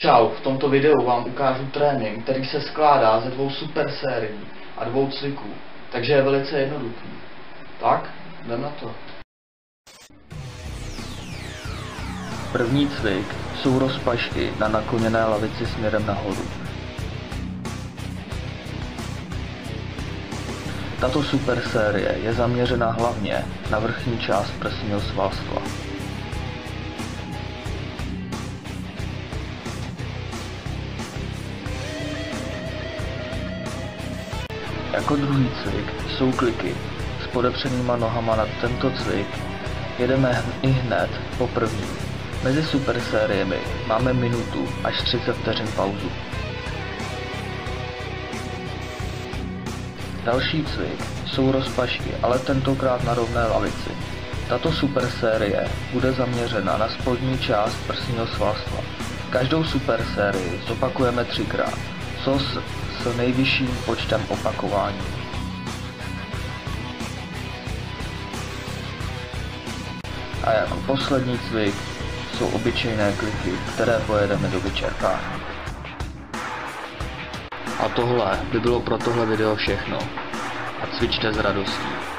Čau, v tomto videu vám ukážu trénink, který se skládá ze 2 super sérií a 2 cviků, takže je velice jednoduchý. Tak, jdem na to. První cvik jsou rozpašky na nakloněné lavici směrem nahoru. Tato super série je zaměřena hlavně na vrchní část prsního svalstva. Jako druhý cvik jsou kliky s podepřenýma nohama. Na tento cvik jedeme i hned po první. Mezi super sériemi máme minutu až 30 vteřin pauzu. Další cvik jsou rozpašky, ale tentokrát na rovné lavici. Tato super série bude zaměřena na spodní část prsního svalstva. Každou super sérii zopakujeme 3krát, co s nejvyšším počtem opakování. A jako poslední cvik jsou obyčejné kliky, které pojedeme do vyčerpání. A tohle by bylo pro tohle video všechno. A cvičte s radostí.